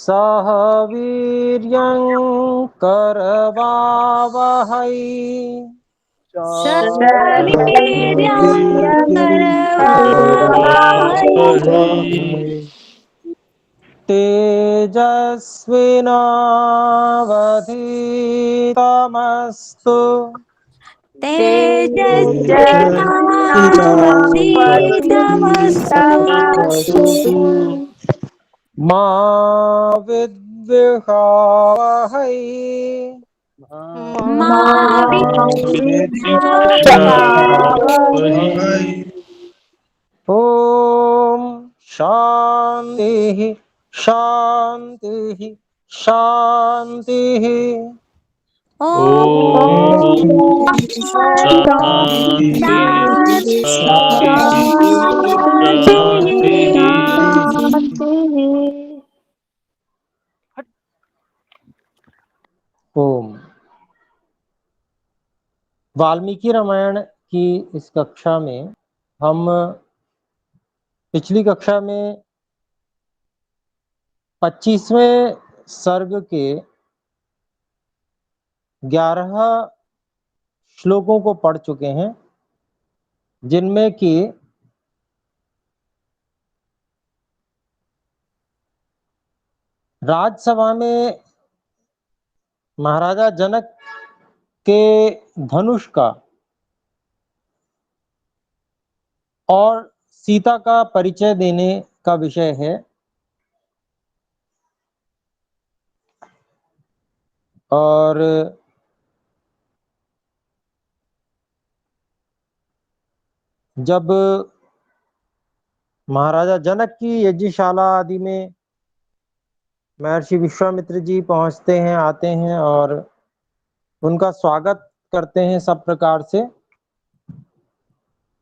सह वीर्यं करवावहै सवीर्यं करवावहै तेजस्विनावधीतमस्तु तेजस्विनावधीतमस्तु मा विद्विषावहै मा विद्विषावहै ॐ शान्तिः शान्तिः शान्तिः। ॐ शांति ओम। वाल्मीकि रामायण की इस कक्षा में हम पिछली कक्षा में 25वें सर्ग के 11 श्लोकों को पढ़ चुके हैं, जिनमें कि राजसभा में महाराजा जनक के धनुष का और सीता का परिचय देने का विषय है। और जब महाराजा जनक की यज्ञशाला आदि में महर्षि विश्वामित्र जी पहुंचते हैं, आते हैं और उनका स्वागत करते हैं सब प्रकार से,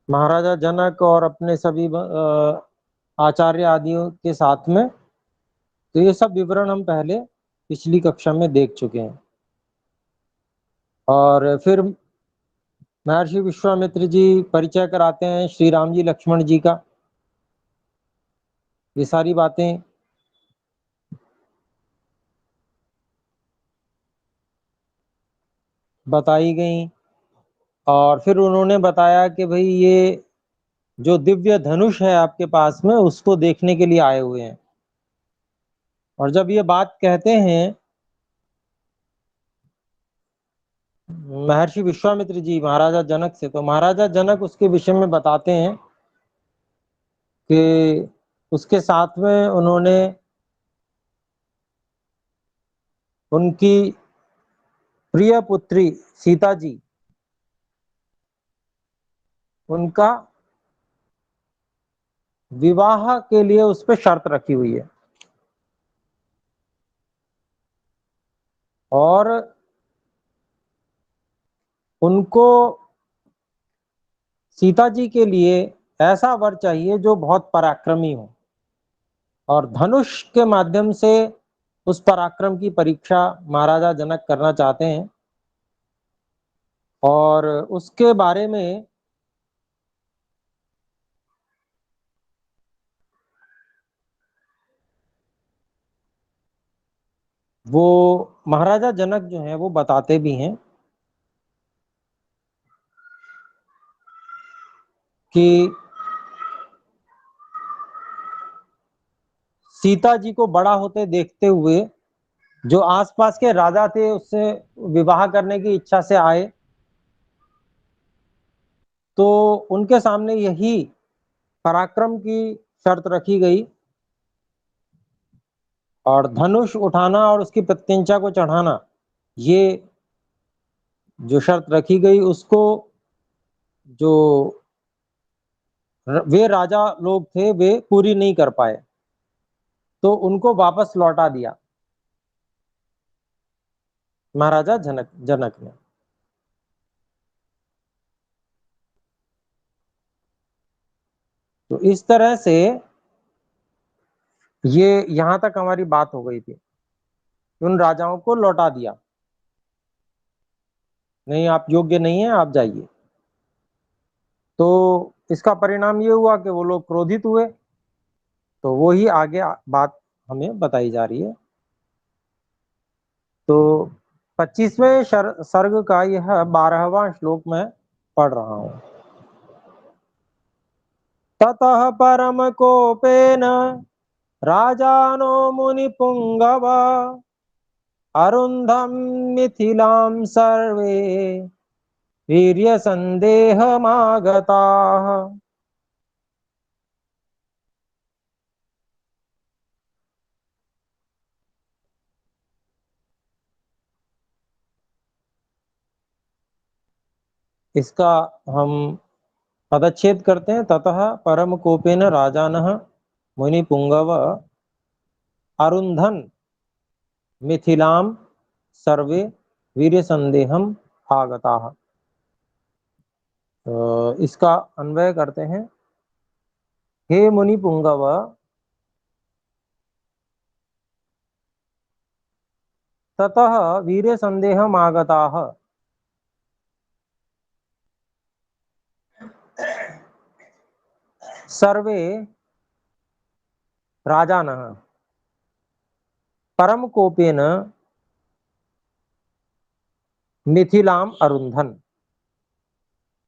महाराजा जनक और अपने सभी आचार्य आदियों के साथ में। तो ये सब विवरण हम पहले पिछली कक्षा में देख चुके हैं। और फिर महर्षि विश्वामित्र जी परिचय कराते हैं श्री राम जी लक्ष्मण जी का। ये सारी बातें बताई गई और फिर उन्होंने बताया कि भाई ये जो दिव्य धनुष है आपके पास में, उसको देखने के लिए आए हुए हैं। और जब ये बात कहते हैं महर्षि विश्वामित्र जी महाराजा जनक से, तो महाराजा जनक उसके विषय में बताते हैं कि उसके साथ में उन्होंने उनकी प्रिय पुत्री सीता जी, उनका विवाह के लिए उस पर शर्त रखी हुई है। और उनको सीता जी के लिए ऐसा वर चाहिए जो बहुत पराक्रमी हो, और धनुष के माध्यम से उस पराक्रम की परीक्षा महाराजा जनक करना चाहते हैं। और उसके बारे में वो महाराजा जनक जो हैं वो बताते भी हैं कि सीता जी को बड़ा होते देखते हुए जो आसपास के राजा थे उससे विवाह करने की इच्छा से आए, तो उनके सामने यही पराक्रम की शर्त रखी गई और धनुष उठाना और उसकी प्रत्यंचा को चढ़ाना, ये जो शर्त रखी गई उसको जो वे राजा लोग थे वे पूरी नहीं कर पाए, तो उनको वापस लौटा दिया महाराजा जनक ने। तो इस तरह से ये यहां तक हमारी बात हो गई थी। उन राजाओं को लौटा दिया, नहीं आप योग्य नहीं है, आप जाइए। तो इसका परिणाम ये हुआ कि वो लोग क्रोधित हुए। तो वो ही आगे बात हमें बताई जा रही है। तो 25वें सर्ग का यह 12वां श्लोक में पढ़ रहा हूं। ततः परम कोपेन राजानो मुनिपुंगव अरुन्धम मिथिलां सर्वे वीर्य संदेहमागताः। इसका हम पदच्छेद करते हैं। ततः परम कोपेन राजानः मुनिपुंगव अरुन्धन मिथिलां सर्वे वीर्य संदेहम आगताः। इसका अन्वय करते हैं। हे मुनि पुंगव, ततः वीर्य संदेहम आगताः। सर्वे राजानः परम कोपेन मिथिलाम अरुंधन।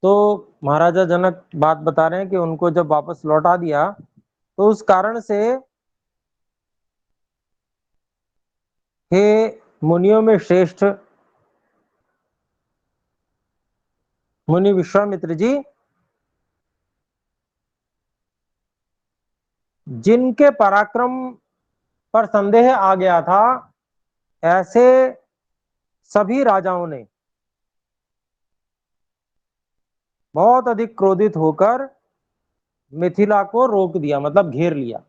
तो महाराजा जनक बात बता रहे हैं कि उनको जब वापस लौटा दिया तो उस कारण से हे मुनियों में श्रेष्ठ मुनि विश्वामित्र जी, जिनके पराक्रम पर संदेह आ गया था, ऐसे सभी राजाओं ने बहुत अधिक क्रोधित होकर मिथिला को रोक दिया, मतलब घेर लिया,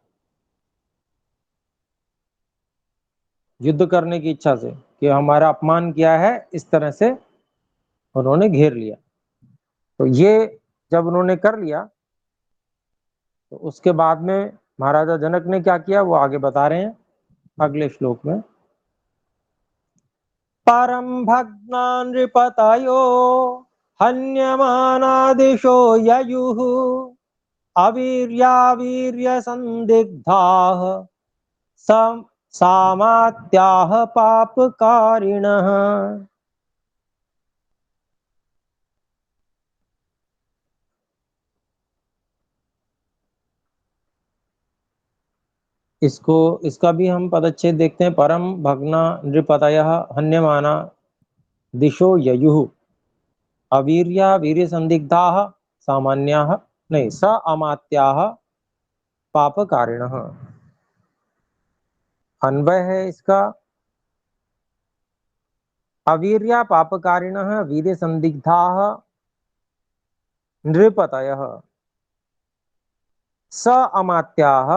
युद्ध करने की इच्छा से कि हमारा अपमान किया है, इस तरह से उन्होंने घेर लिया। तो ये जब उन्होंने कर लिया तो उसके बाद में महाराजा जनक ने क्या किया वो आगे बता रहे हैं अगले श्लोक में। परम भग्ना नृपतयो हन्यमानादिशो ययुः अवीर्यावीर्य संदिग्धाः सामात्याः पापकारिणः। इसका भी हम पदच्छेद देखते हैं। परम भग्ना नृपतयः हन्यमाना दिशो ययुः अवीर्या वीर्य संदिग्धाः सामान्याः नहीं स अमात्याः पापकारिणः। अन्वय है इसका। अवीर्या पापकारिणः वीर्य संदिग्धाः नृपतयः स अमात्याः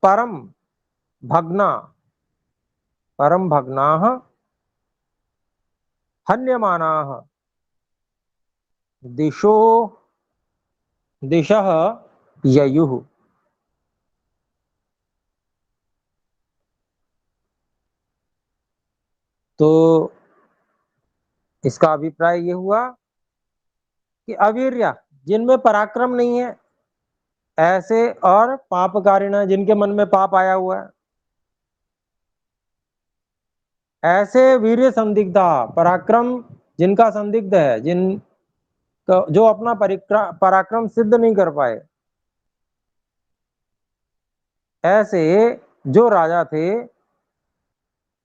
परम भग्नाः हन्यमानाः दिशः ययुः। तो इसका अभिप्राय ये हुआ कि अवीर्या, जिनमें पराक्रम नहीं है, ऐसे और पापकारिणा, जिनके मन में पाप आया हुआ है, ऐसे वीर्य संदिग्धा, पराक्रम जिनका संदिग्ध है, जो अपना पराक्रम सिद्ध नहीं कर पाए, ऐसे जो राजा थे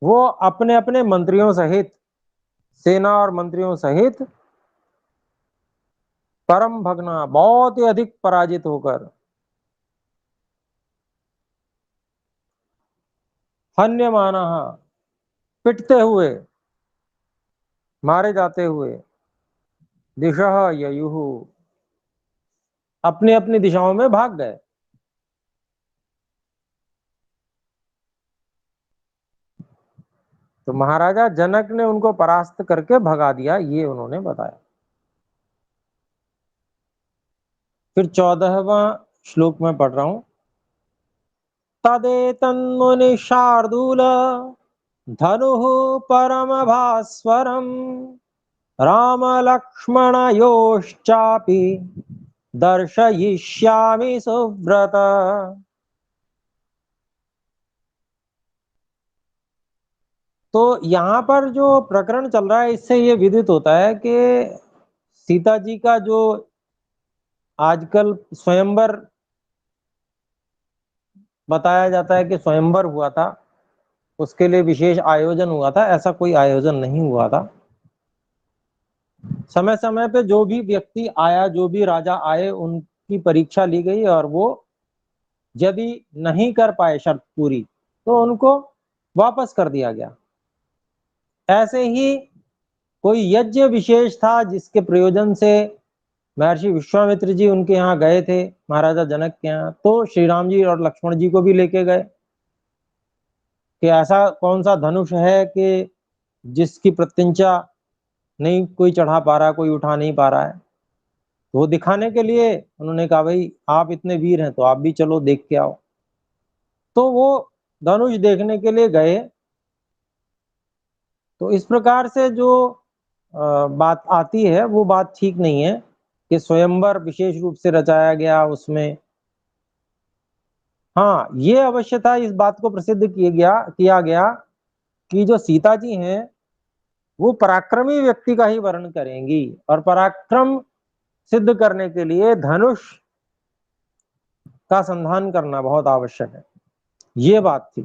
वो अपने अपने मंत्रियों सहित, सेना और मंत्रियों सहित परम भग्ना, बहुत ही अधिक पराजित होकर, हन्यमाना, पिटते हुए, मारे जाते हुए, दिशा ययुः, अपनी अपनी दिशाओं में भाग गए। तो महाराजा जनक ने उनको परास्त करके भगा दिया, ये उन्होंने बताया। फिर 14वां श्लोक में पढ़ रहा हूं। तदेतन्मुनि शार्दूल धनुः परम भास्वरम राम लक्ष्मणयोश्चापि दर्शयिष्यामि सुव्रत। तो यहाँ पर जो प्रकरण चल रहा है इससे ये विदित होता है कि सीता जी का जो आजकल स्वयंवर बताया जाता है कि स्वयंवर हुआ था, उसके लिए विशेष आयोजन हुआ था, ऐसा कोई आयोजन नहीं हुआ था। समय समय पे जो भी व्यक्ति आया, जो भी राजा आए, उनकी परीक्षा ली गई और वो यदि नहीं कर पाए शर्त पूरी तो उनको वापस कर दिया गया। ऐसे ही कोई यज्ञ विशेष था जिसके प्रयोजन से महर्षि विश्वामित्र जी उनके यहाँ गए थे, महाराजा जनक के यहाँ, तो श्री राम जी और लक्ष्मण जी को भी लेके गए कि ऐसा कौन सा धनुष है कि जिसकी प्रत्यंचा नहीं कोई चढ़ा पा रहा, कोई उठा नहीं पा रहा है। तो वो दिखाने के लिए उन्होंने कहा भाई आप इतने वीर हैं तो आप भी चलो देख के आओ। तो वो धनुष देखने के लिए गए। तो इस प्रकार से जो बात आती है वो बात ठीक नहीं है कि स्वयंवर विशेष रूप से रचाया गया उसमें। हाँ, ये अवश्य था, इस बात को प्रसिद्ध किया गया कि जो सीता जी हैं वो पराक्रमी व्यक्ति का ही वर्ण करेंगी और पराक्रम सिद्ध करने के लिए धनुष का संधान करना बहुत आवश्यक है, ये बात थी।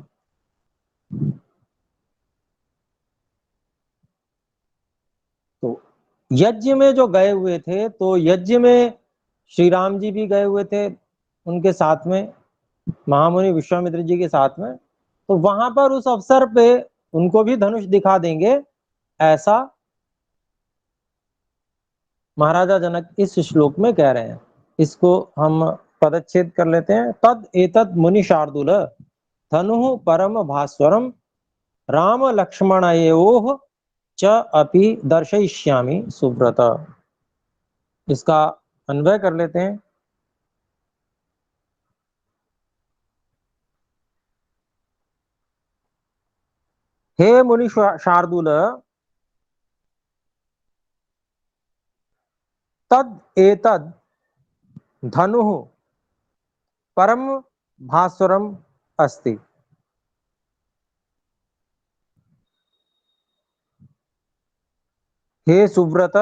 तो यज्ञ में जो गए हुए थे, तो यज्ञ में श्री राम जी भी गए हुए थे उनके साथ में, महामुनि विश्वामित्र जी के साथ में। तो वहां पर उस अवसर पे उनको भी धनुष दिखा देंगे, ऐसा महाराजा जनक इस श्लोक में कह रहे हैं। इसको हम पदच्छेद कर लेते हैं। तद एतद मुनि शार्दूल धनु परम भास्वरम राम लक्ष्मणयोः च अपि दर्शयिष्यामि सुव्रत। इसका अन्वय कर लेते हैं। हे मुनि शार्दूल, तद एतद धनु परम भास्वरम अस्ति। हे सुव्रत,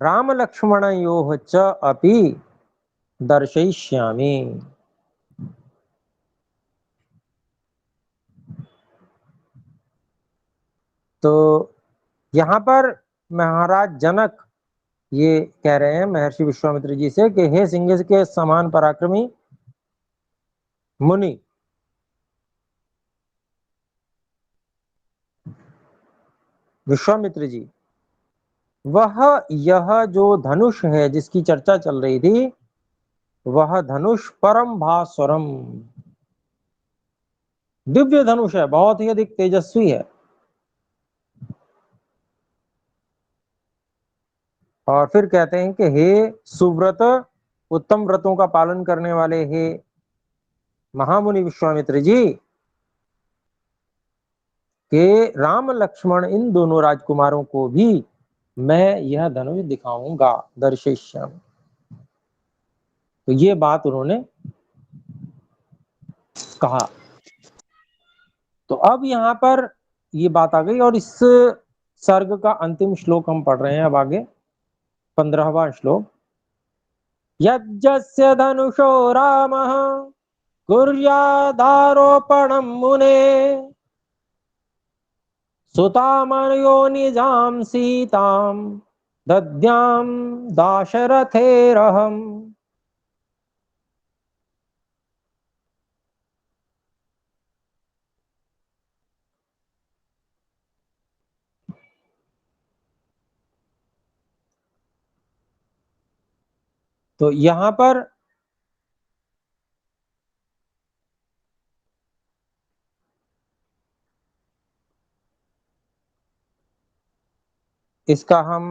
राम लक्ष्मणयोः च अपि दर्शयिष्यामि। तो यहाँ पर महाराज जनक ये कह रहे हैं महर्षि विश्वामित्र जी से कि हे सिंह के समान पराक्रमी मुनि, विश्वामित्र जी, वह यह जो धनुष है जिसकी चर्चा चल रही थी, वह धनुष परम भास्वरम दिव्य धनुष है, बहुत ही अधिक तेजस्वी है। और फिर कहते हैं कि हे सुव्रत, उत्तम व्रतों का पालन करने वाले हे महामुनि विश्वामित्र जी, के राम लक्ष्मण इन दोनों राजकुमारों को भी मैं यह धनुष दिखाऊंगा, दर्शिष्यम। तो ये बात उन्होंने कहा। तो अब यहाँ पर ये बात आ गई और इस सर्ग का अंतिम श्लोक हम पढ़ रहे हैं अब आगे, 15वां श्लोक। यज्जस्य धनुषो रामः कुर्यादारोपणं मुने सुतामयो निजां सीतां दद्यां दाशरथेरहम्। तो यहां पर इसका हम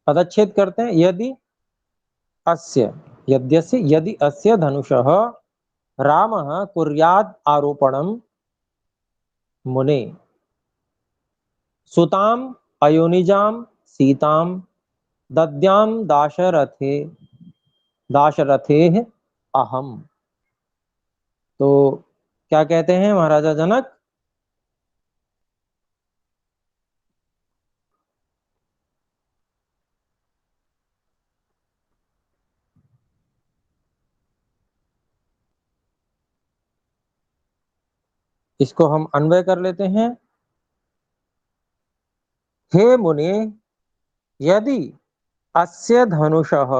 पदच्छेद करते हैं। अस्य यदि अस्य धनुषः रामः कुर्यात् आरोपणं मुने सुताम अयोनिजां सीतां दद्यां दाशरथेः अहम्। तो क्या कहते हैं महाराजा जनक? इसको हम अन्वय कर लेते हैं। हे मुने, यदि अस्य धनुषः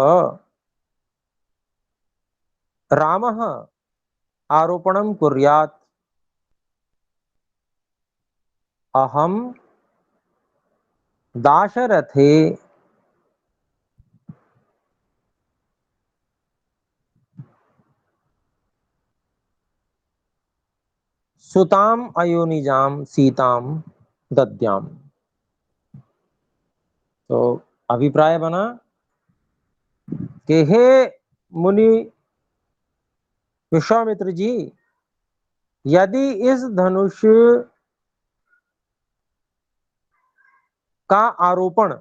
रामः आरोपणं कुर्यात्, अहं दाशरथे सुताम अयोनिजाम सीताम दद्याम। तो अभिप्राय बना कि हे मुनि विश्वामित्र जी, यदि इस धनुष का आरोपण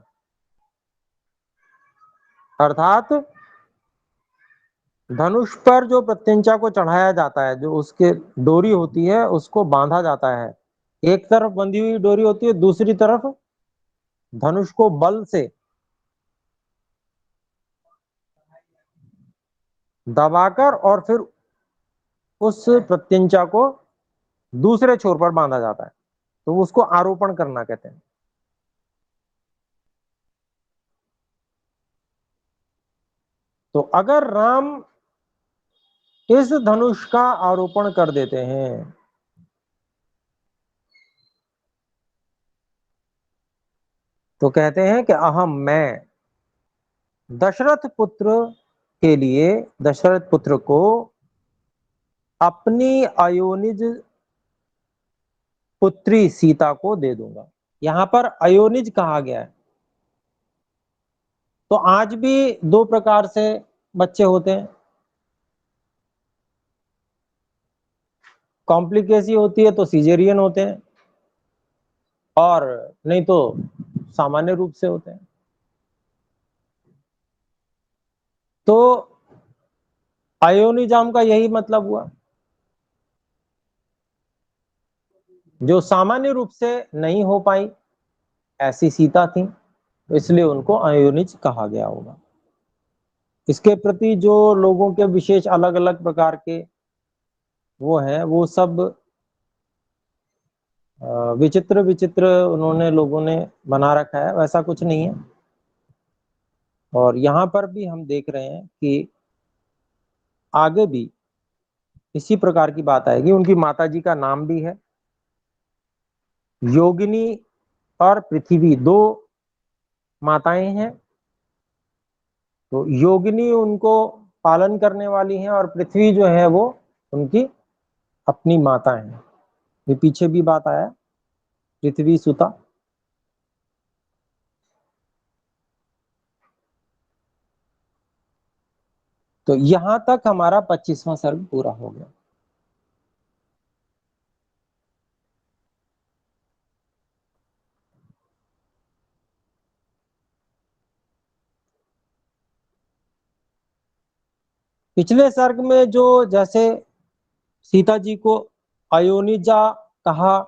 अर्थात धनुष पर जो प्रत्यंचा को चढ़ाया जाता है, जो उसके डोरी होती है उसको बांधा जाता है, एक तरफ बंधी हुई डोरी होती है, दूसरी तरफ धनुष को बल से दबाकर और फिर उस प्रत्यंचा को दूसरे छोर पर बांधा जाता है, तो उसको आरोपण करना कहते हैं। तो अगर राम इस धनुष का आरोपण कर देते हैं तो कहते हैं कि अहम मैं दशरथ पुत्र के लिए, दशरथ पुत्र को अपनी अयोनिज पुत्री सीता को दे दूंगा। यहां पर अयोनिज कहा गया है। तो आज भी दो प्रकार से बच्चे होते हैं, कॉम्प्लिकेसी होती है तो सीजेरियन होते हैं, और नहीं तो सामान्य रूप से होते हैं। तो अयोनिजाम का यही मतलब हुआ, जो सामान्य रूप से नहीं हो पाई ऐसी सीता थी, तो इसलिए उनको अयोनिज कहा गया होगा। इसके प्रति जो लोगों के विशेष अलग अलग प्रकार के वो हैं, वो सब विचित्र विचित्र उन्होंने लोगों ने बना रखा है, वैसा कुछ नहीं है। और यहाँ पर भी हम देख रहे हैं कि आगे भी इसी प्रकार की बात आएगी। उनकी माता जी का नाम भी है योगिनी और पृथ्वी, दो माताएं हैं। तो योगिनी उनको पालन करने वाली हैं और पृथ्वी जो है वो उनकी अपनी माता है। ये पीछे भी बात आया, पृथ्वी सुता। तो यहां तक हमारा 25वां सर्ग पूरा हो गया। पिछले सर्ग में जो जैसे सीता जी को अयोनिजा कहा,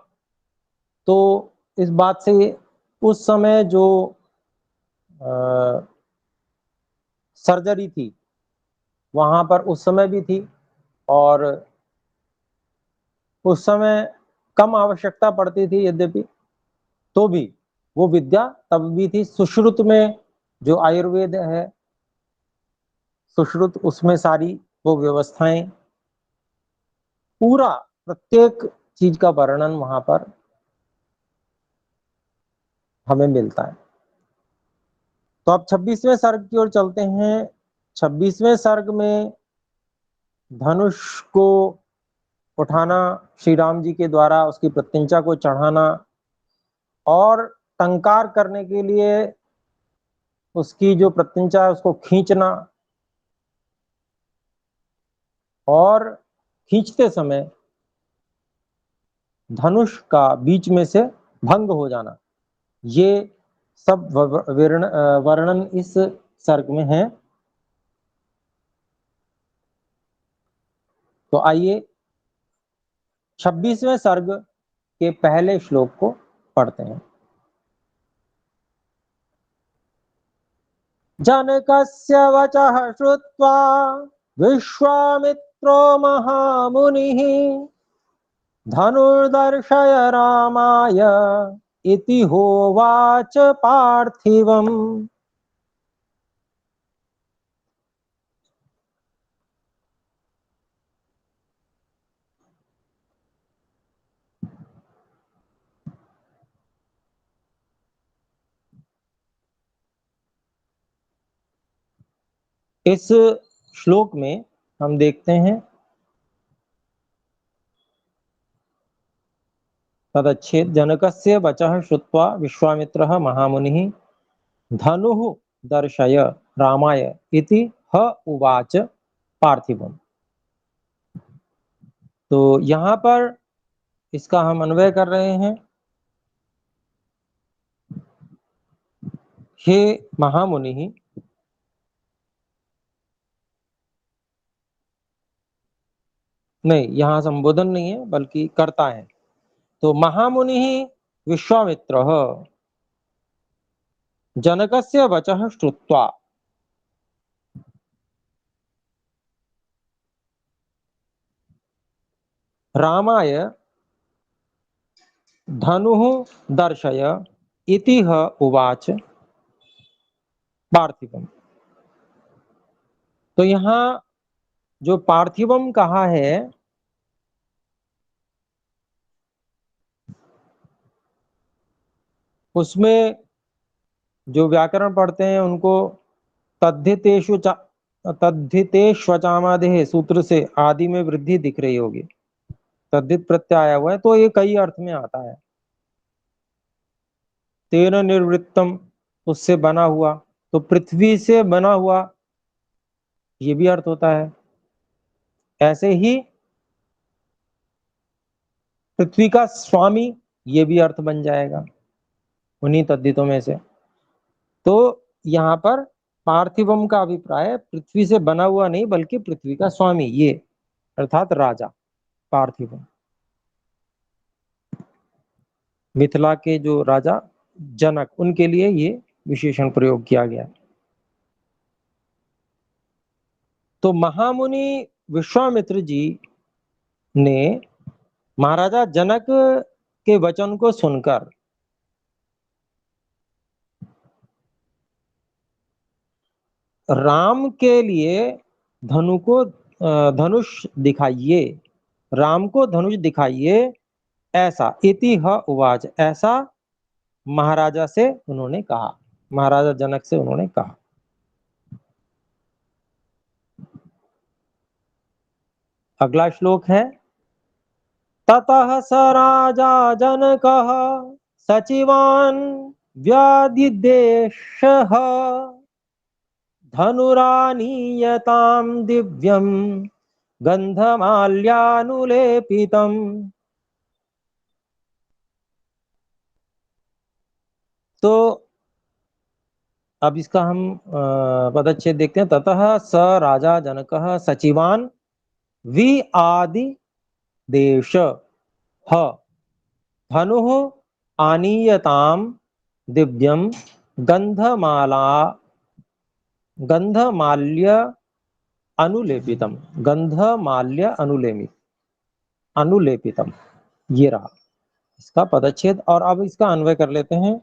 तो इस बात से उस समय जो सर्जरी थी वहां पर उस समय भी थी, और उस समय कम आवश्यकता पड़ती थी, यद्यपि तो भी वो विद्या तब भी थी। सुश्रुत में जो आयुर्वेद है, सुश्रुत, उसमें सारी वो व्यवस्थाएं, पूरा प्रत्येक चीज का वर्णन वहां पर हमें मिलता है। तो अब 26वें सर्ग की ओर चलते हैं। 26वें सर्ग में धनुष को उठाना, श्री राम जी के द्वारा उसकी प्रत्यंचा को चढ़ाना और टंकार करने के लिए उसकी जो प्रत्यंचा है उसको खींचना, और खींचते समय धनुष का बीच में से भंग हो जाना, ये सब वर्णन इस सर्ग में है। तो आइए 26वें सर्ग के पहले श्लोक को पढ़ते हैं। जनकस्य वचः श्रुत्वा विश्वामित्रो महामुनिः धनुर्दर्शय रामाय इति होवाच पार्थिवम्। इस श्लोक में हम देखते हैं तदच्छेद जनकस्य वचः श्रुत्वा विश्वामित्रः महामुनिः धनुः दर्शय रामाय इति ह उवाच पार्थिवम्। तो यहाँ पर इसका हम अन्वय कर रहे हैं। हे महामुनि, नहीं, यहाँ संबोधन नहीं है बल्कि कर्ता है। तो महामुनि विश्वामित्र जनकस्य वचः श्रुत्वा रामाय धनुः दर्शय इति ह उवाच पार्थिवम। तो यहाँ जो पार्थिवम कहा है उसमें जो व्याकरण पढ़ते हैं उनको तद्धितेष्वचामादेह सूत्र से आदि में वृद्धि दिख रही होगी। तद्धित प्रत्यय आया हुआ है तो ये कई अर्थ में आता है। तेन निर्वृत्तम, उससे बना हुआ, तो पृथ्वी से बना हुआ ये भी अर्थ होता है। ऐसे ही पृथ्वी का स्वामी ये भी अर्थ बन जाएगा उन्हीं तद्धितों में से। तो यहाँ पर पार्थिवम का अभिप्राय पृथ्वी से बना हुआ नहीं बल्कि पृथ्वी का स्वामी ये अर्थात राजा पार्थिवम। मिथिला के जो राजा जनक उनके लिए ये विशेषण प्रयोग किया गया। तो महामुनि विश्वामित्र जी ने महाराजा जनक के वचन को सुनकर राम के लिए धनुष दिखाइए, राम को धनुष दिखाइए, ऐसा इति ह उवाच, ऐसा महाराजा से उन्होंने कहा, महाराजा जनक से उन्होंने कहा। अगला श्लोक है ततः स राजा जनकः सचिवान् व्यादिदेशः धनुरानीयतां दिव्यं गंधमाल्यानुलेपितम्। तो अब इसका हम पदच्छेद देखते हैं। ततः स राजा जनकः सचिवान् वि आदि देश ह धनुः आनीयताम दिव्यम गंधमाल्य अनुलेपितम ये रहा इसका पदच्छेद। और अब इसका अन्वय कर लेते हैं।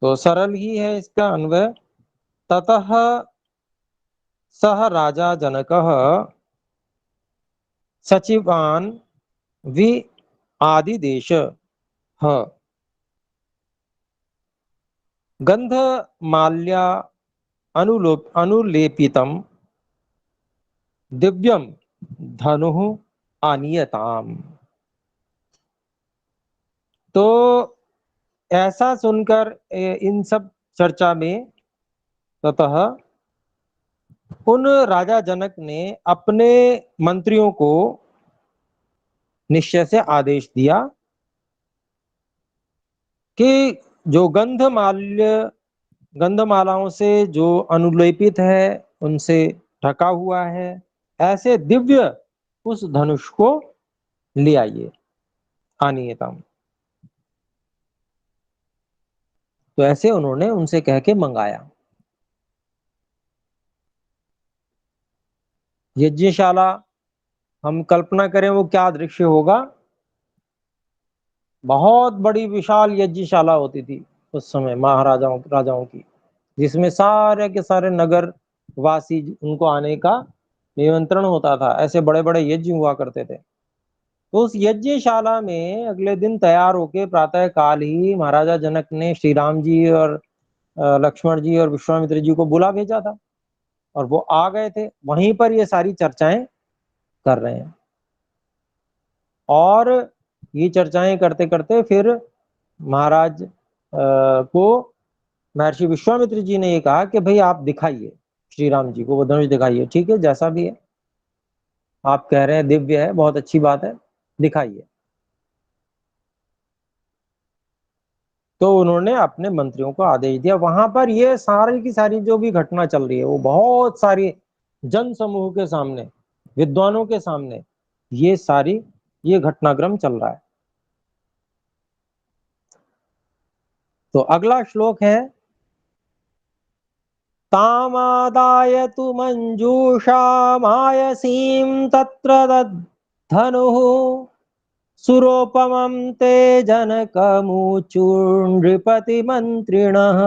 तो सरल ही है इसका अन्वय। ततः सह राजा जनकः सचिवान् वि आदिदेश ह गंधमाल्या अनुलेपितम दिव्यम धनुः आनीयताम। तो ऐसा सुनकर इन सब चर्चा में ततः उन राजा जनक ने अपने मंत्रियों को निश्चय से आदेश दिया कि जो गंधमालाओं से जो अनुलेपित है, उनसे ढका हुआ है, ऐसे दिव्य उस धनुष को ले आइए, आनीयतम। तो ऐसे उन्होंने उनसे कह के मंगाया। यज्ञशाला, हम कल्पना करें वो क्या दृश्य होगा। बहुत बड़ी विशाल यज्ञशाला होती थी उस समय महाराजाओं राजाओं की, जिसमें सारे के सारे नगर वासी उनको आने का निमंत्रण होता था। ऐसे बड़े बड़े यज्ञ हुआ करते थे। तो उस यज्ञशाला में अगले दिन तैयार होके प्रातः काल ही महाराजा जनक ने श्री राम जी और लक्ष्मण जी और विश्वामित्र जी को बुला भेजा था, और वो आ गए थे। वहीं पर ये सारी चर्चाएं कर रहे हैं, और ये चर्चाएं करते करते फिर महाराज को महर्षि विश्वामित्र जी ने ये कहा कि भाई आप दिखाइए श्री राम जी को वो धनुष दिखाइए। ठीक है, जैसा भी है, आप कह रहे हैं दिव्य है, बहुत अच्छी बात है, दिखाइए। तो उन्होंने अपने मंत्रियों को आदेश दिया। वहां पर ये सारी की सारी जो भी घटना चल रही है वो बहुत सारी जन समूह के सामने, विद्वानों के सामने ये घटनाक्रम चल रहा है। तो अगला श्लोक है, तामादाय तु मंजूषा मायसीं तत्र धनुः सुरोपमं ते जनकमुचु नृपति मंत्रिणः।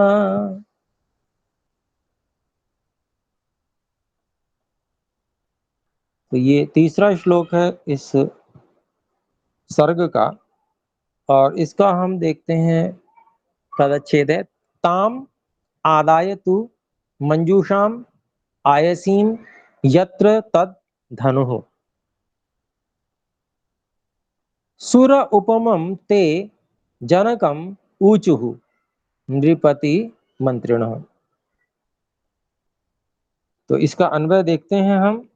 तो ये तीसरा श्लोक है इस सर्ग का, और इसका हम देखते हैं पदच्छेद है, ताम आदाय तु मंजूषाम आयसीम यत्र तद धनुः सुर उपमं ते जनकम ऊचुः नृपति मंत्रिणः। तो इसका अन्वय देखते हैं हम।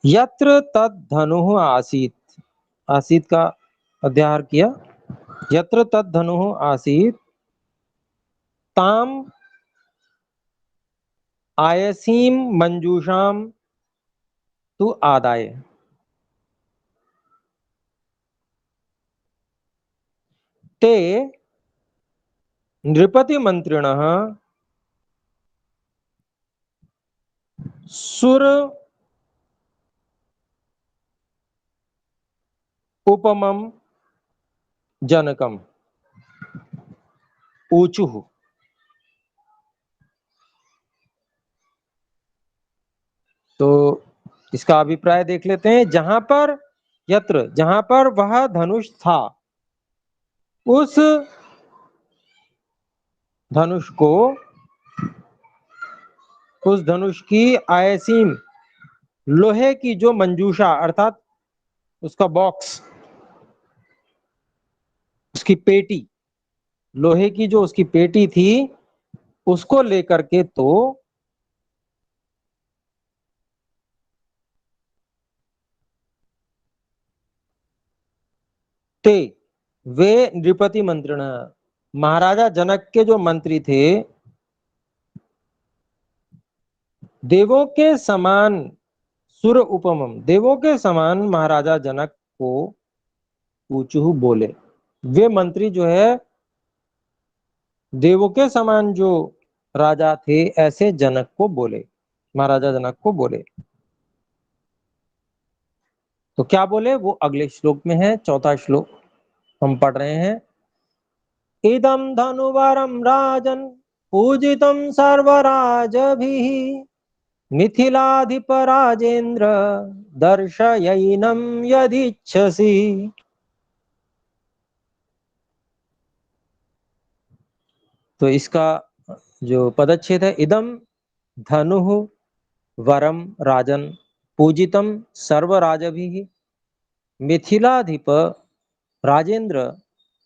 यत्र तद धनुः आसीत, आसीत का अध्याहार किया, यत्र तद धनुः आसीत ताम आयसीम मंजूषाम तु आदाय ते नृपति मंत्रिणः सुर उपमम जनकम ऊचुः। तो इसका अभिप्राय देख लेते हैं। जहां पर यत्र, जहां पर वह धनुष था, उस धनुष को, उस धनुष की आयसीम, लोहे की जो मंजूषा अर्थात उसका बॉक्स, उसकी पेटी, लोहे की जो उसकी पेटी थी, उसको लेकर के तो ते वे नृपति मंत्रिण, महाराजा जनक के जो मंत्री थे, देवों के समान, सुर उपमम, देवों के समान महाराजा जनक को ऊचुह बोले। वे मंत्री जो है देवों के समान जो राजा थे, ऐसे जनक को बोले, महाराजा जनक को बोले। तो क्या बोले वो अगले श्लोक में है, चौथा श्लोक हम पढ़ रहे हैं। इदं धनुवरं राजन् पूजितं सर्वराजभिः मिथिलाधिप राजेन्द्र दर्शयैनं यदिच्छसि। तो इसका जो पदच्छेद है, इदम धनुः वरम राजन पूजितम सर्वराजभिः मिथिलाधिप राजेंद्र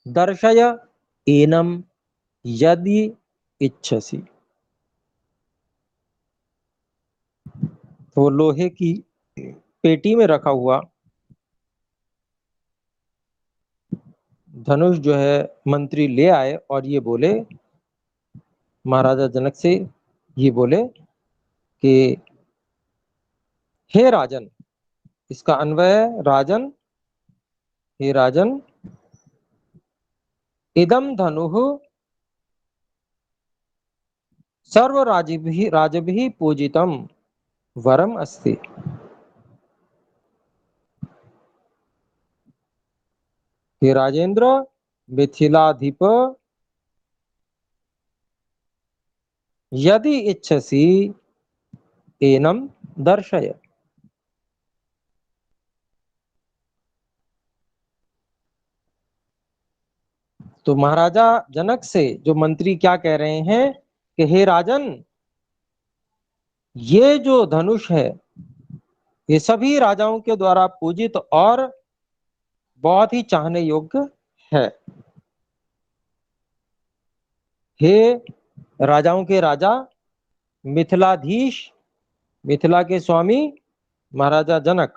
दर्शय एनम यदि इच्छसि। तो लोहे की पेटी में रखा हुआ धनुष जो है मंत्री ले आए और ये बोले महाराजा जनक से ये बोले कि हे राजन, इसका अन्वय है राजन, हे राजन, इदम धनुः सर्व राजभिः पूजितम वरम अस्ति। हे राजेंद्र, मिथिलाधिप, यदि इच्छसि एनम दर्शय। तो महाराजा जनक से जो मंत्री क्या कह रहे हैं कि हे राजन, ये जो धनुष है ये सभी राजाओं के द्वारा पूजित और बहुत ही चाहने योग्य है। हे राजाओं के राजा, मिथिलाधीश, मिथिला के स्वामी महाराजा जनक,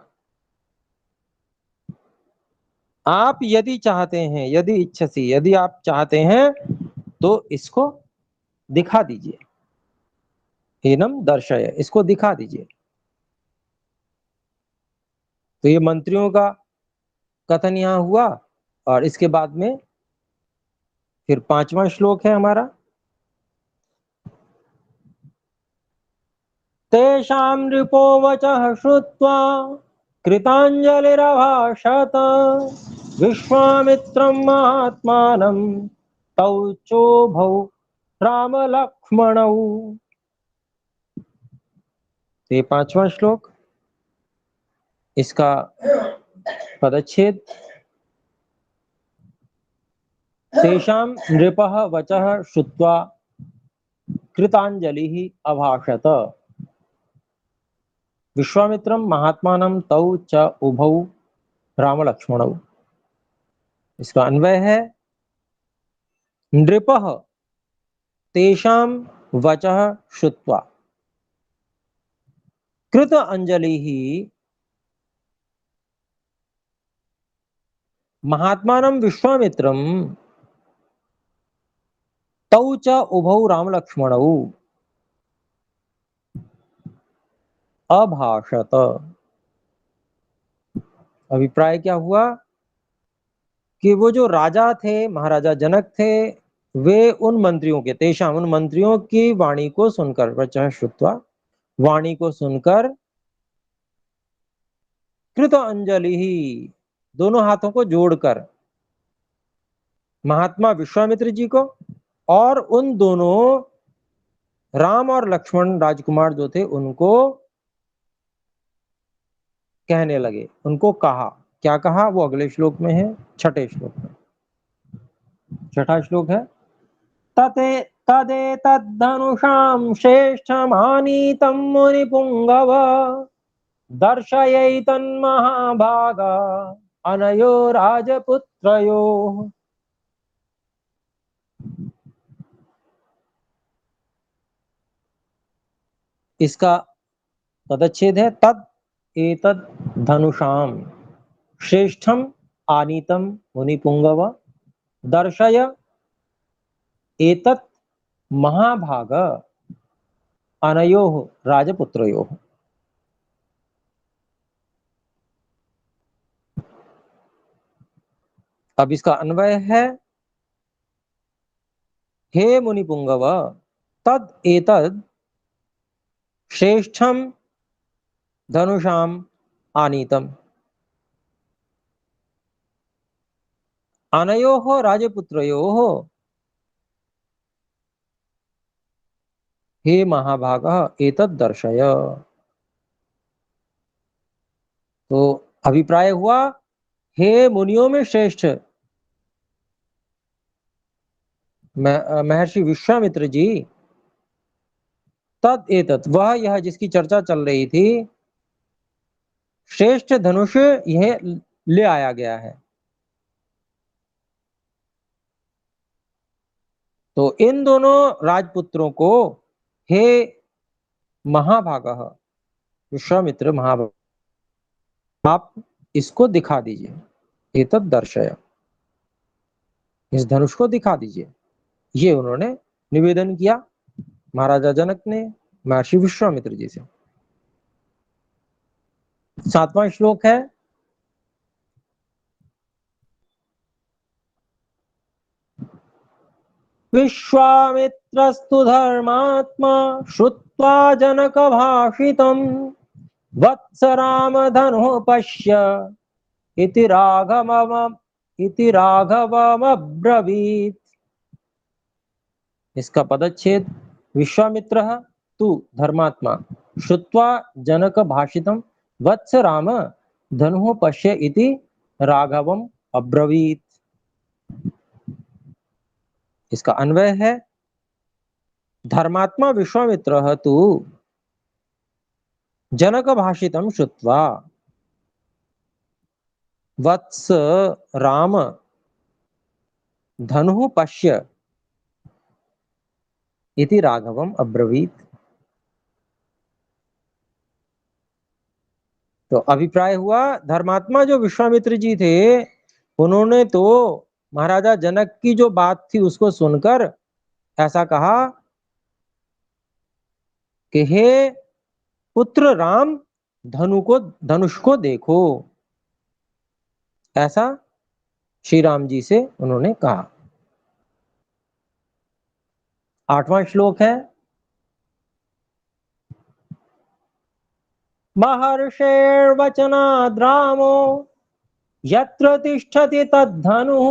आप यदि चाहते हैं, यदि इच्छसी, यदि आप चाहते हैं तो इसको दिखा दीजिए, एनम दर्शय, इसको दिखा दीजिए। तो ये मंत्रियों का कथन यहां हुआ और इसके बाद में फिर 5वां श्लोक है हमारा। तेषां नृपो वचः श्रुत्वा कृताञ्जलिरभाषत विश्वामित्रं महात्मानं तौ चोभौ रामलक्ष्मणौ। ये 5वां श्लोक, इसका पदच्छेद। तेषां नृपः वचः श्रुत्वा कृताञ्जलिः अभाषत विश्वामित्रं महात्मानं तौ च उभौ रामलक्ष्मणौ। इसका अन्वय है नृपः तेषां वचः श्रुत्वा कृत अंजलिः महात्मानं विश्वामित्रं तौ च उभौ रामलक्ष्मणौ अभाषत। अभिप्राय क्या हुआ कि वो जो राजा थे, महाराजा जनक थे, वे उन मंत्रियों के, तेषां, उन मंत्रियों की वाणी को सुनकर, वचः श्रुत्वा, वाणी को सुनकर, कृत अंजलि ही, दोनों हाथों को जोड़कर, महात्मा विश्वामित्र जी को और उन दोनों राम और लक्ष्मण राजकुमार जो थे उनको कहने लगे, उनको कहा। क्या कहा वो अगले श्लोक में है, 6ठे श्लोक में। 6ठा श्लोक है तते तदेतद्धनुषां श्रेष्ठमानीतं मुनिपुंगव दर्शयैतन्महाभागा अनयो राजपुत्रयोः। इसका पदच्छेद है तद एतद धनुषाम श्रेष्ठम आनीतम मुनिपुंगव दर्शय एतत् महाभाग अनयोः राजपुत्रयोः। अब इसका अन्वय है हे मुनिपुंगव तद एतद श्रेष्ठम धनुषाम आनीतम अनयोः राजपुत्रयोः हे महाभागः एतद दर्शय। तो अभिप्राय हुआ हे मुनियों में श्रेष्ठ महर्षि विश्वामित्र जी, तद एतत्, वह यह जिसकी चर्चा चल रही थी, श्रेष्ठ धनुष यह ले आया गया है। तो इन दोनों राजपुत्रों को हे महाभागः विश्वामित्र महाभाग, आप इसको दिखा दीजिए, एतत् दर्शय, इस धनुष को दिखा दीजिए। ये उन्होंने निवेदन किया महाराजा जनक ने महर्षि विश्वामित्र जी से। 7वां श्लोक है, विश्वामित्रस्तु धर्मात्मा श्रुत्वा जनक भाषितम् वत्स राम धनुः पश्य इति राघवमब्रवीत्। इसका पदच्छेद, विश्वामित्रः तु धर्मात्मा श्रुत्वा जनक भाषितम् वत्स राम धनुः पश्य इति राघवम अब्रवीत्। इसका अन्वय है, धर्मात्मा विश्वामित्रः तु जनक भाषितम् श्रुत्वा वत्स राम धनुः पश्य इति राघवम अब्रवीत्। तो अभिप्राय हुआ, धर्मात्मा जो विश्वामित्र जी थे उन्होंने तो महाराजा जनक की जो बात थी उसको सुनकर ऐसा कहा कि हे पुत्र राम, धनुष को देखो, ऐसा श्री राम जी से उन्होंने कहा। 8वां श्लोक है, महर्षेर्वचनाद् रामो यत्र तिष्ठति तद्धनुः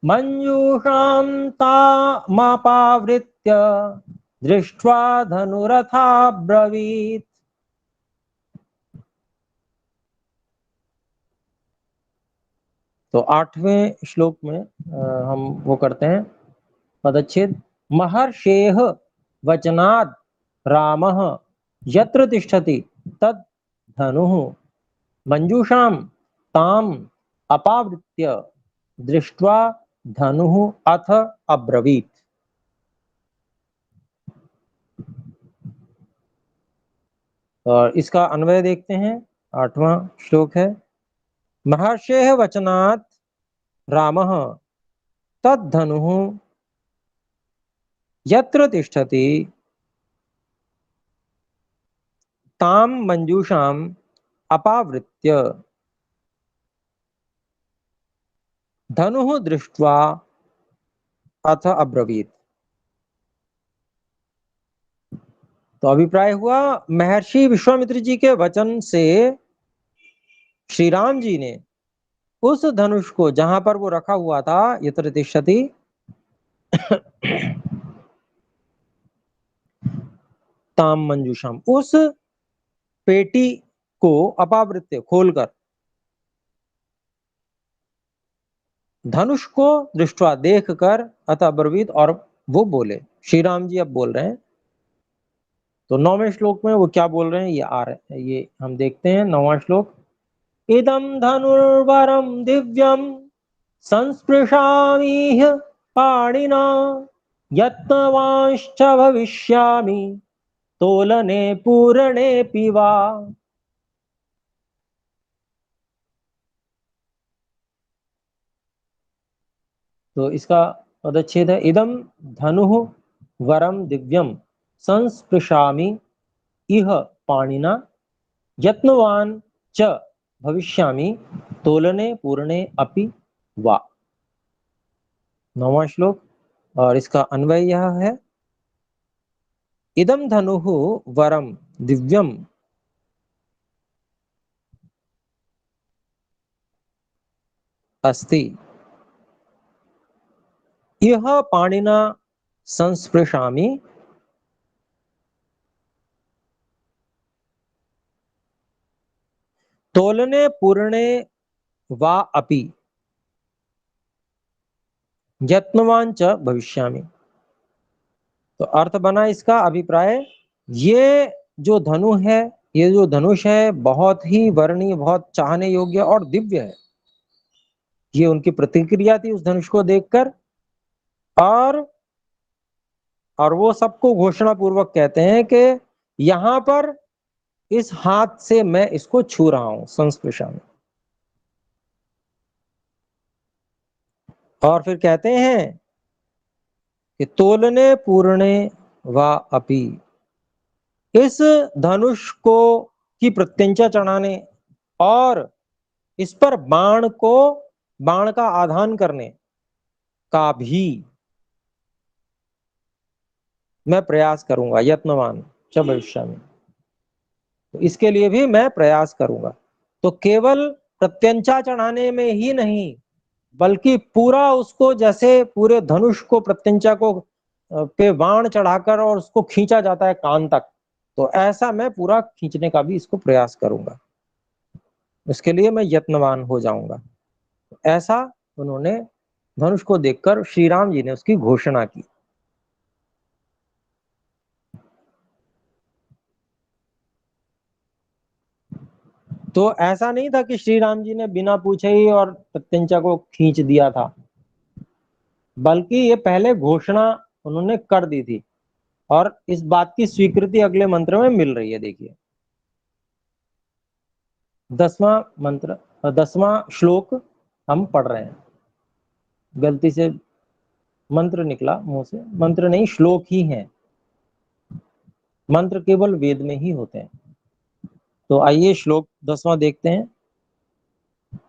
मंजूषां तामपावृत्य दृष्ट्वा धनुरथाब्रवीत्। तो 8वें श्लोक में हम वो करते हैं पदच्छेद, महर्षेः वचनाद् रामः यत्र तिष्ठति तद् धनुः मंजूषां ताम अपावृत्य दृष्ट्वा धनुः अथ अब्रवीत्। और इसका अन्वय देखते हैं। 8वां श्लोक है, महर्षेः वचनात् रामः तद्धनुः यत्र तिष्ठति ताम मंजूषाम अपावृत्य धनुः दृष्ट्वा अथ अब्रवीत्। तो अभिप्राय हुआ, महर्षि विश्वामित्र जी के वचन से श्री राम जी ने उस धनुष को जहां पर वो रखा हुआ था, यत्र तिष्ठति ताम मंजूषाम, उस पेटी को अपावृत्य खोलकर धनुष को दृष्टवा देखकर अतः अब्रवीत, और वो बोले, श्री राम जी अब बोल रहे हैं। तो 9वें श्लोक में वो क्या बोल रहे हैं ये आ रहे हैं, ये हम देखते हैं। 9वां श्लोक, इदं धनुर्वरम दिव्यम संस्पृशामि पाणिना यत्नवांश्च भविष्यामि तोलने पूरणे पिवा। तो इसका पदच्छेद है, इदम धनुः वरम दिव्यम संस्पृशामि इह पाणिना यत्नवान च भविष्यामि तोलने पूरणे अपि वा। 9वां श्लोक, और इसका अन्वय यह है, इदम धनुः वरम दिव्यम अस्ति इह पाणिना संस्पृशामि तोलने पूरणे वा अपि यत्नवान च भविष्यामि। तो अर्थ बना इसका अभिप्राय, ये जो धनु है, ये जो धनुष है बहुत ही वर्णीय, बहुत चाहने योग्य और दिव्य है। ये उनकी प्रतिक्रिया थी उस धनुष को देखकर, और वो सबको घोषणा पूर्वक कहते हैं कि यहां पर इस हाथ से मैं इसको छू रहा हूं, संस्पृशा में। और फिर कहते हैं कि तोलने पूरणे वा अपि, इस धनुष को की प्रत्यंचा चढ़ाने और इस पर बाण का आधान करने का भी मैं प्रयास करूंगा, यत्नवान च भविष्यामि, तो इसके लिए भी मैं प्रयास करूंगा। तो केवल प्रत्यंचा चढ़ाने में ही नहीं, बल्कि पूरा उसको, जैसे पूरे धनुष को प्रत्यंचा को पे बाण चढ़ाकर और उसको खींचा जाता है कान तक, तो ऐसा मैं पूरा खींचने का भी इसको प्रयास करूंगा, इसके लिए मैं यत्नवान हो जाऊंगा। ऐसा उन्होंने धनुष को देखकर श्री राम जी ने उसकी घोषणा की। तो ऐसा नहीं था कि श्री राम जी ने बिना पूछे ही और प्रत्यंचा को खींच दिया था, बल्कि ये पहले घोषणा उन्होंने कर दी थी और इस बात की स्वीकृति अगले मंत्र में मिल रही है। देखिए 10वां मंत्र, 10वां श्लोक हम पढ़ रहे हैं। गलती से मंत्र निकला मुंह से, मंत्र नहीं श्लोक ही है, मंत्र केवल वेद में ही होते हैं। तो आइए श्लोक 10वां देखते हैं।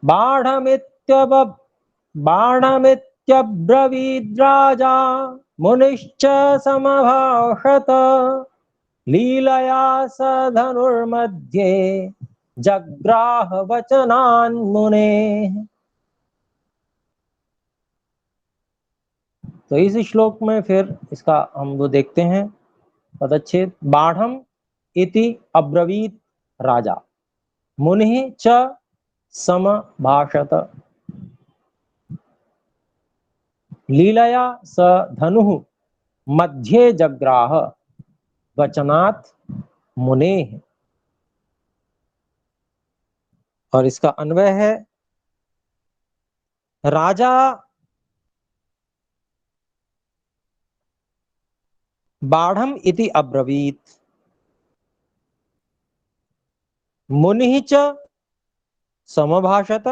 बाणमित्यब्रवीद्राजा मुनिश्च समभाषत लीलया स धनुर्मध्ये जग्राह वचनान् मुनेः। तो इस श्लोक में फिर इसका हम वो देखते हैं पदच्छेद। बाढ़म इति अब्रवीत राजा मुनिः च समभाषत लीलया स धनुः मध्ये जग्राह वचनात् मुनेः। और इसका अन्वय है राजा बाढ़म इति अब्रवीत मुनिः च समभाषत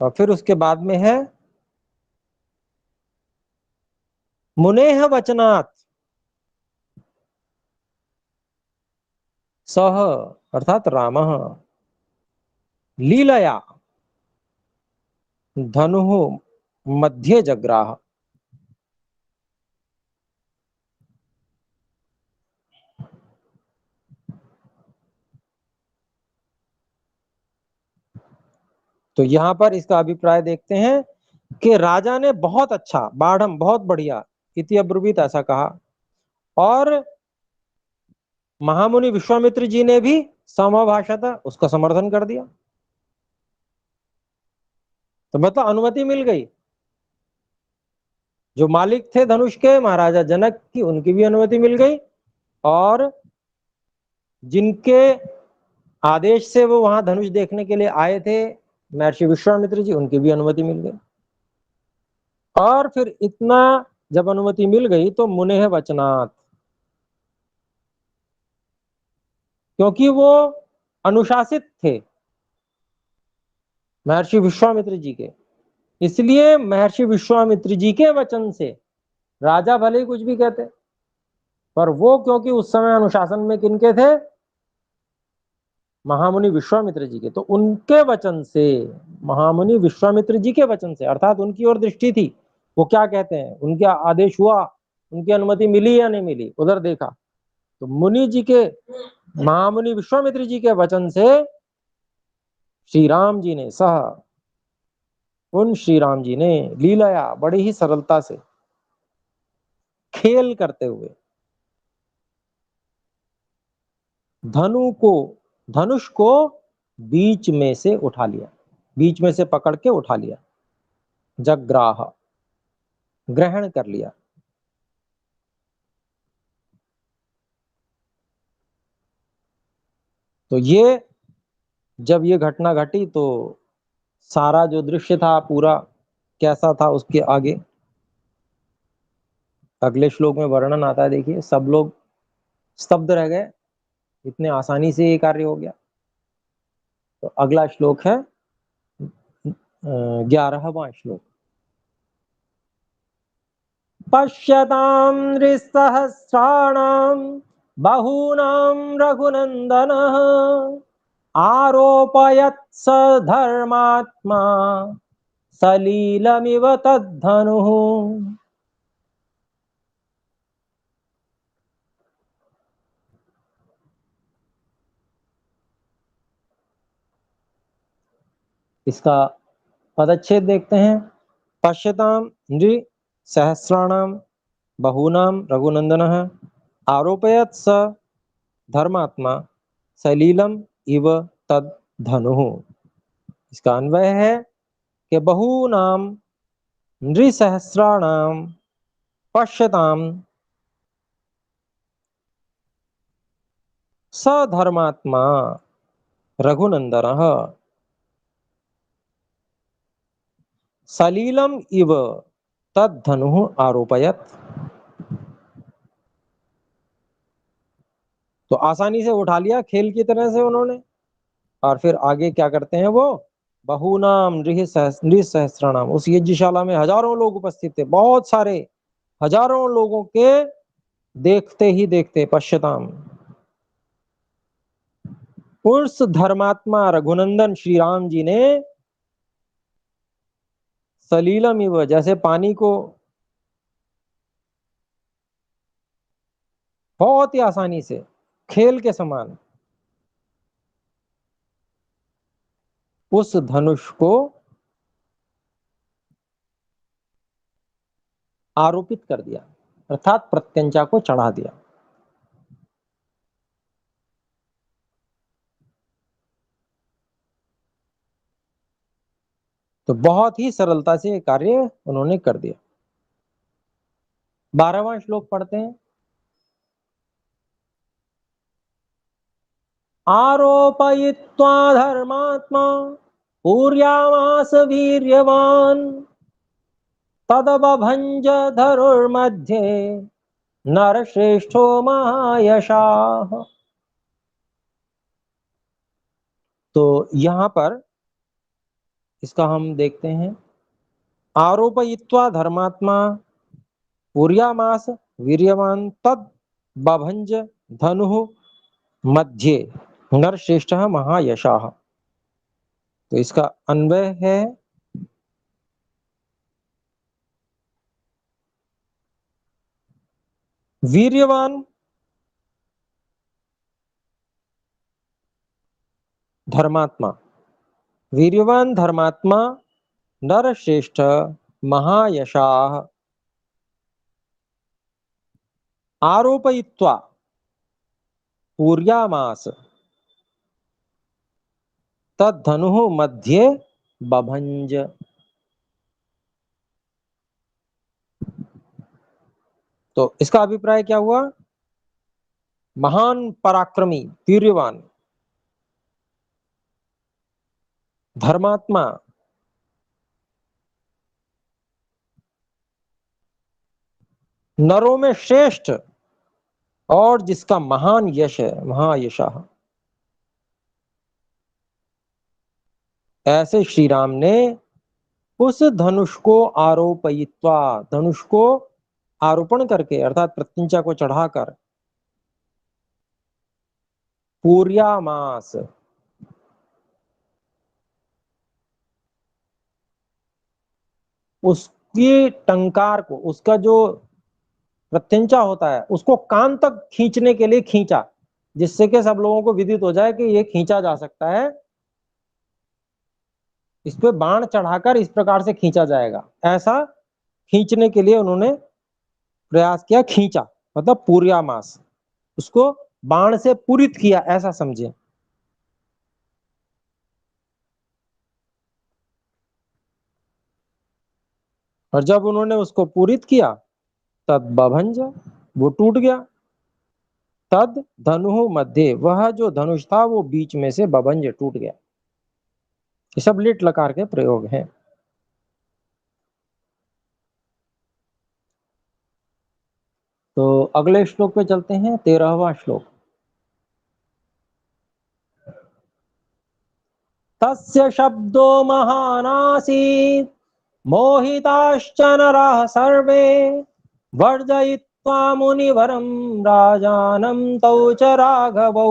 और फिर उसके बाद में है मुनेः वचनात् सह अर्थात रामः लीलया धनुः मध्ये जग्राह। तो यहां पर इसका अभिप्राय देखते हैं कि राजा ने बहुत अच्छा, बाढ़म बहुत बढ़िया, इति अब्रवीत ऐसा कहा, और महामुनि विश्वामित्र जी ने भी समभाषा उसका समर्थन कर दिया। तो मतलब अनुमति मिल गई। जो मालिक थे धनुष के, महाराजा जनक की, उनकी भी अनुमति मिल गई, और जिनके आदेश से वो वहां धनुष देखने के लिए आए थे महर्षि विश्वामित्र जी, उनकी भी अनुमति मिल गई। और फिर इतना जब अनुमति मिल गई तो मुनेह वचनात्, क्योंकि वो अनुशासित थे महर्षि विश्वामित्र जी के, इसलिए महर्षि विश्वामित्र जी के वचन से राजा भले ही कुछ भी कहते, पर वो क्योंकि उस समय अनुशासन में किनके थे, महामुनि विश्वामित्र जी के, तो उनके वचन से, महामुनि विश्वामित्र जी के वचन से, अर्थात उनकी ओर दृष्टि थी, वो क्या कहते हैं, उनका आदेश हुआ, उनकी अनुमति मिली या नहीं मिली, उधर देखा। तो मुनि जी के, महामुनि विश्वामित्र जी के वचन से श्री राम जी ने उन श्री राम जी ने लीलाया, बड़ी ही सरलता से खेल करते हुए धनुष को बीच में से उठा लिया, बीच में से पकड़ के उठा लिया, जग्राह ग्रहण कर लिया। तो ये जब ये घटना घटी तो सारा जो दृश्य था पूरा कैसा था, उसके आगे अगले श्लोक में वर्णन आता है। देखिए सब लोग स्तब्ध रह गए, इतने आसानी से ये कार्य हो गया। तो अगला श्लोक है 11वां श्लोक। पश्यतां नृसहस्राणां बहूनां रघुनन्दनः आरोपयत्स धर्मात्मा सलीलमिव तद्धनुः। इसका पदच्छेद देखते हैं। पश्यतां नृ सहस्राणां बहूनां रघुनन्दनः आरोपयत् स धर्मात्मा सलीलम इव तद धनुः। इसका अन्वय है कि बहूनां नृसहस्राणां पश्यतां स धर्मात्मा रघुनन्दनः सलीलम इव तद धनुः आरोपयत्। तो आसानी से उठा लिया खेल की तरह से उन्होंने। और फिर आगे क्या करते हैं वो, बहूनाम नृसहस्राणाम, उस यज्ञशाला में हजारों लोग उपस्थित थे, बहुत सारे हजारों लोगों के देखते ही देखते पश्यताम, उस धर्मात्मा रघुनंदन श्री राम जी ने सलीलम इव, जैसे पानी को बहुत ही आसानी से खेल के समान उस धनुष को आरोपित कर दिया, अर्थात प्रत्यंचा को चढ़ा दिया। तो बहुत ही सरलता से ये कार्य उन्होंने कर दिया। 12वां श्लोक पढ़ते हैं। आरोपयित्वा धर्मात्मा पूर्यामास वीर्यवान तदबभंज धनुर्मध्ये नरश्रेष्ठो महायशाः। तो यहां पर इसका हम देखते हैं, आरोपयित्वा धर्मात्मा पूर्यामास वीर्यवान तद बभंज धनु मध्ये नरश्रेष्ठ महायशाः। तो इसका अन्वय है, वीर्यवान धर्मात्मा, वीर्यवान धर्मात्मा नरश्रेष्ठ महायशाः आरोपयित्वा पूर्यामास तद्धनु मध्ये बभंज। तो इसका अभिप्राय क्या हुआ, महान पराक्रमी वीर्यवान धर्मात्मा नरों में श्रेष्ठ और जिसका महान यश है, महायशाह, ऐसे श्री राम ने उस धनुष को आरोपयित्वा, धनुष को आरोपण करके अर्थात प्रत्यंचा को चढ़ाकर, पूर्यामास, उसकी टंकार को, उसका जो प्रत्यंचा होता है उसको कान तक खींचने के लिए खींचा, जिससे कि सब लोगों को विदित हो जाए कि ये खींचा जा सकता है, इस पे बाण चढ़ाकर इस प्रकार से खींचा जाएगा, ऐसा खींचने के लिए उन्होंने प्रयास किया। खींचा मतलब पूर्यामास, उसको बाण से पूरित किया ऐसा समझे। और जब उन्होंने उसको पूरित किया तद बभंज, वो टूट गया। तद धनु मध्य, वह जो धनुष था वो बीच में से बभंज टूट गया। ये सब लिट लकार के प्रयोग हैं। तो अगले श्लोक पे चलते हैं, 13वां श्लोक। तस्य शब्दो महानासीत् मोहिताश्च नराः सर्वे वर्जयित्वा मुनिवरं राजानं तौ च राघवौ।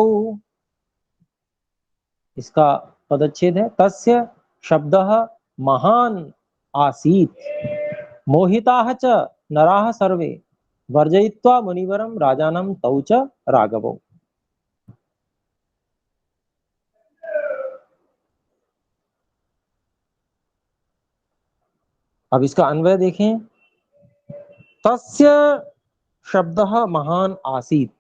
इसका पदच्छेद है तस्य शब्दः महान आसीत् मोहिताः च नराः सर्वे वर्जयित्वा मुनिवरं राजानं तौ च राघवौ। अब इसका अन्वय देखें। तस्य शब्दः महान आसीत्,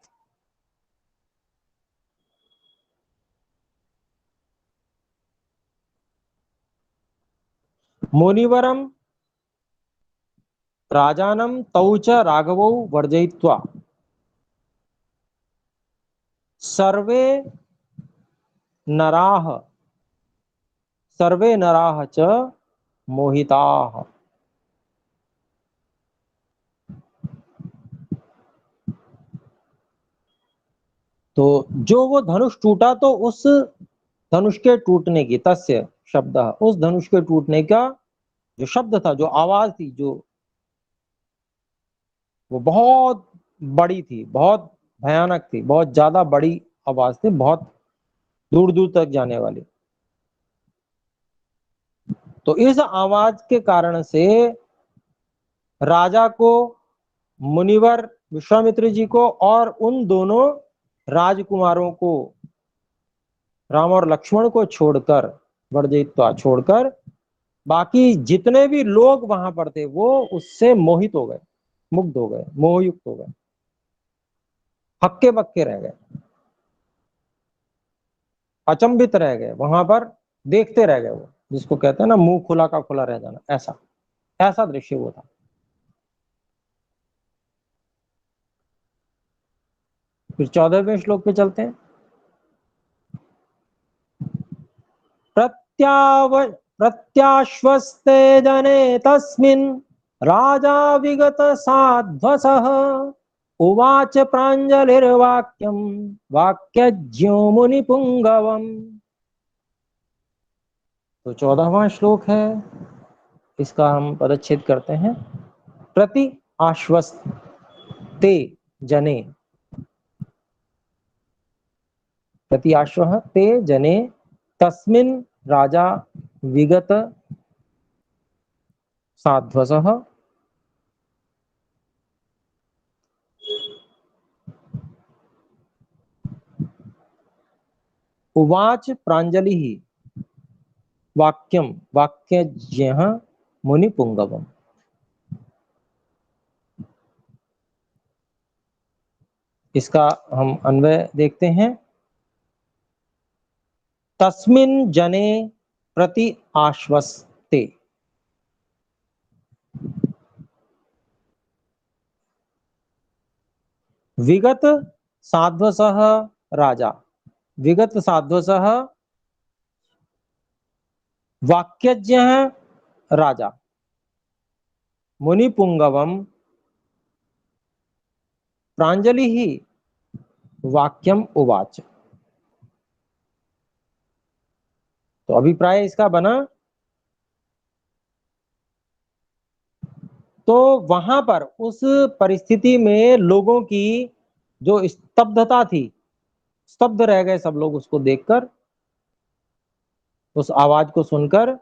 मुनिवरम राजानं तौ च राघवौ वर्जयित्वा सर्वे नराः च मोहिताः। तो जो वो धनुष टूटा तो उस धनुष के टूटने की, तस्य शब्द, उस धनुष के टूटने का जो शब्द था, जो आवाज थी, जो वो बहुत बड़ी थी, बहुत भयानक थी, बहुत ज्यादा बड़ी आवाज थी, बहुत दूर दूर तक जाने वाली। तो इस आवाज के कारण से राजा को, मुनिवर विश्वामित्र जी को और उन दोनों राजकुमारों को, राम और लक्ष्मण को छोड़कर, वर्जित्वा छोड़कर, बाकी जितने भी लोग वहां पर थे वो उससे मोहित हो गए, मुग्ध हो गए, मोहयुक्त हो गए, हक्के बक्के रह गए, अचंभित रह गए, वहां पर देखते रह गए। वो जिसको कहते हैं ना मुंह खुला का खुला रह जाना, ऐसा ऐसा दृश्य वो था। फिर 14वें श्लोक पे चलते हैं। प्रत्याश्वस्ते जने तस्मिन् राजा विगत साध्वसः उवाच प्राञ्जलिर्वाक्यं वाक्यज्ञो मुनिपुंगवम्। तो 14वां श्लोक है, इसका हम पदच्छेद करते हैं। प्रति आश्वस्ते जने, प्रति आश्वः ते जने तस्मिन् राजा विगत साध्वसः उवाच प्राञ्जलिः वाक्यम वाक्यज्ञः मुनिपुंगवम्। इसका हम अन्वय देखते हैं। तस्मिन् जने प्रति आश्वस्ते, विगत साध्वसः राजा, विगत साध्वसः वाक्यज्ञः राजा, मुनिपुंगवम् प्राञ्जलिः वाक्यम उवाच। तो अभिप्राय इसका बना, तो वहां पर उस परिस्थिति में लोगों की जो स्तब्धता थी, स्तब्ध रह गए सब लोग उसको देखकर, उस आवाज को सुनकर।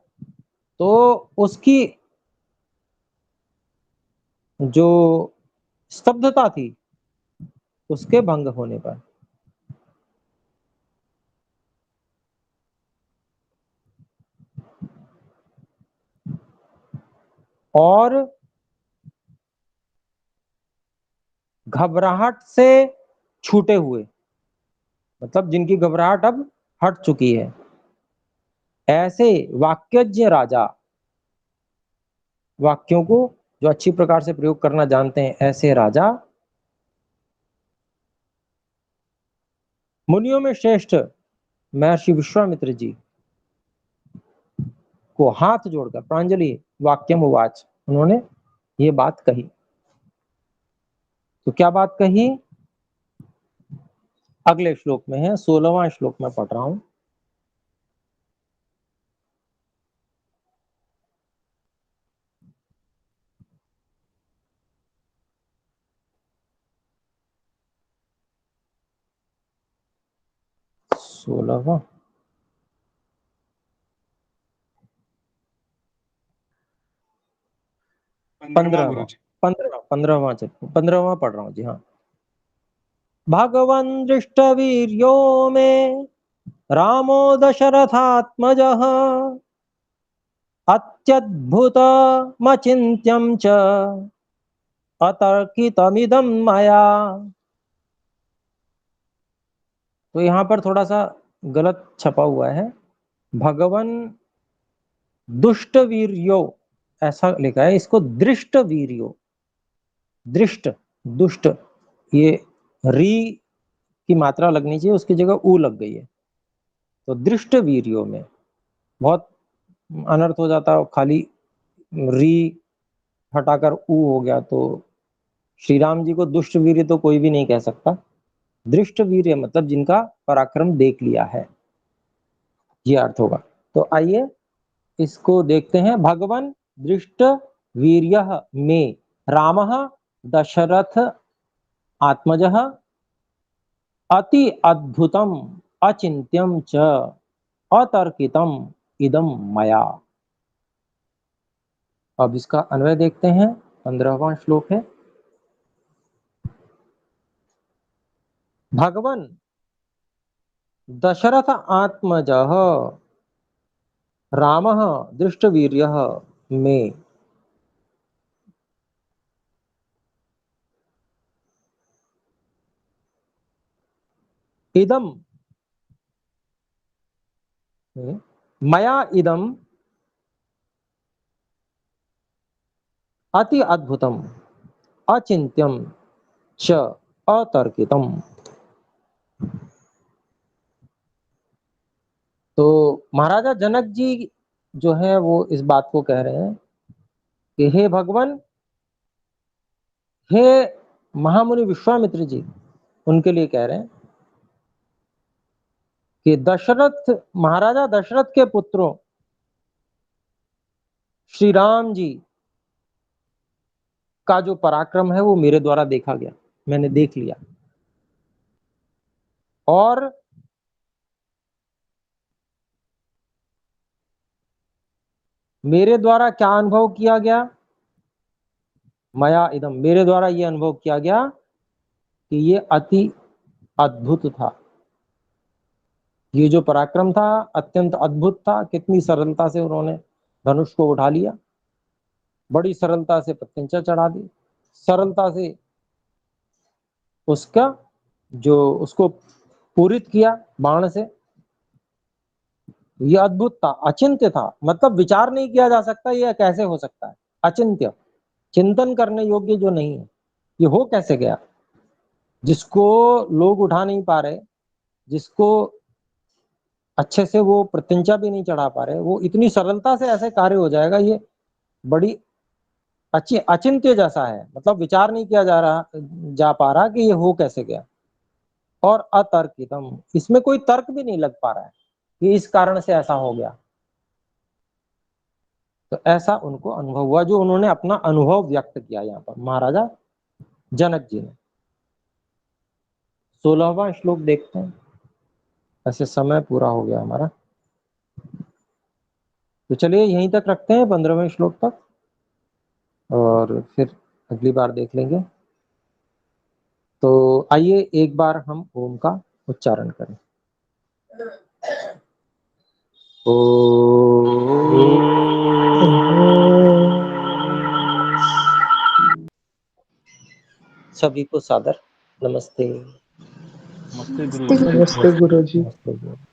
तो उसकी जो स्तब्धता थी उसके भंग होने पर और घबराहट से छूटे हुए, मतलब जिनकी घबराहट अब हट चुकी है, ऐसे वाक्यज्ञ राजा, वाक्यों को जो अच्छी प्रकार से प्रयोग करना जानते हैं, ऐसे राजा, मुनियों में श्रेष्ठ महर्षि विश्वामित्र जी को हाथ जोड़कर प्रांजलि वाक्यम उवाच, उन्होंने ये बात कही। तो क्या बात कही, अगले श्लोक में है, 16वां श्लोक में पढ़ रहा हूं। 16वां 15वां 15वां पढ़ रहा हूँ जी। हाँ, भगवन् दृष्टवीर्यो मे रामो दशरथात्मजः अत्यद्भुतमचिन्त्यं च अतर्कितमिदं मया। तो यहाँ पर थोड़ा सा गलत छपा हुआ है, भगवन दुष्ट वीर्यो ऐसा लिखा है, इसको दृष्ट वीर्यो, दृष्ट दुष्ट, ये री की मात्रा लगनी चाहिए, उसकी जगह ऊ लग गई है। तो दृष्ट वीर्यो में बहुत अनर्थ हो जाता है, खाली री हटाकर ऊ हो गया, तो श्री राम जी को दुष्ट वीर्य तो कोई भी नहीं कह सकता। दृष्ट वीर्य मतलब जिनका पराक्रम देख लिया है, ये अर्थ होगा। तो आइए इसको देखते हैं। भगवान दृष्ट वीर्यः में रामः दशरथ आत्मजः अति अद्भुतम अचिंत्यम च अतर्कितम इदम मया। अब इसका अन्वय देखते हैं। 15वां श्लोक है, भगवान दशरथ आत्मजः रामः दृष्टवीर्यः मे इदम मया इदम अति अद्भुतम अचिंत्यम च अतर्कितम। तो महाराजा जनक जी जो है वो इस बात को कह रहे हैं कि हे भगवान, हे महामुनि विश्वामित्र जी, उनके लिए कह रहे हैं कि दशरथ, महाराजा दशरथ के पुत्रों श्री राम जी का जो पराक्रम है वो मेरे द्वारा देखा गया, मैंने देख लिया। और मेरे द्वारा क्या अनुभव किया गया, मया इदम, मेरे द्वारा ये अनुभव किया गया कि ये अति अद्भुत था, ये जो पराक्रम था अत्यंत अद्भुत था। कितनी सरलता से उन्होंने धनुष को उठा लिया, बड़ी सरलता से प्रत्यंचा चढ़ा दी, सरलता से उसका जो उसको पूरित किया बाण से। ये अद्भुत था, अचिंत्य था, मतलब विचार नहीं किया जा सकता ये कैसे हो सकता है, अचिंत्य, चिंतन करने योग्य जो नहीं है, ये हो कैसे गया। जिसको लोग उठा नहीं पा रहे, जिसको अच्छे से वो प्रत्यंचा भी नहीं चढ़ा पा रहे, वो इतनी सरलता से ऐसे कार्य हो जाएगा, ये बड़ी अच्छी अचिंत्य जैसा है, मतलब विचार नहीं किया जा पा रहा कि ये हो कैसे गया। और अतर्कितम, इसमें कोई तर्क भी नहीं लग पा रहा है कि इस कारण से ऐसा हो गया। तो ऐसा उनको अनुभव हुआ, जो उन्होंने अपना अनुभव व्यक्त किया यहाँ पर महाराजा जनक जी ने। 16वां श्लोक देखते हैं। ऐसे समय पूरा हो गया हमारा, तो चलिए यहीं तक रखते हैं, 15वें श्लोक तक, और फिर अगली बार देख लेंगे। तो आइए एक बार हम ओम का उच्चारण करें। सभी को सादर नमस्ते। नमस्ते गुरु जी। नमस्ते गुरुजी। नमस्ते।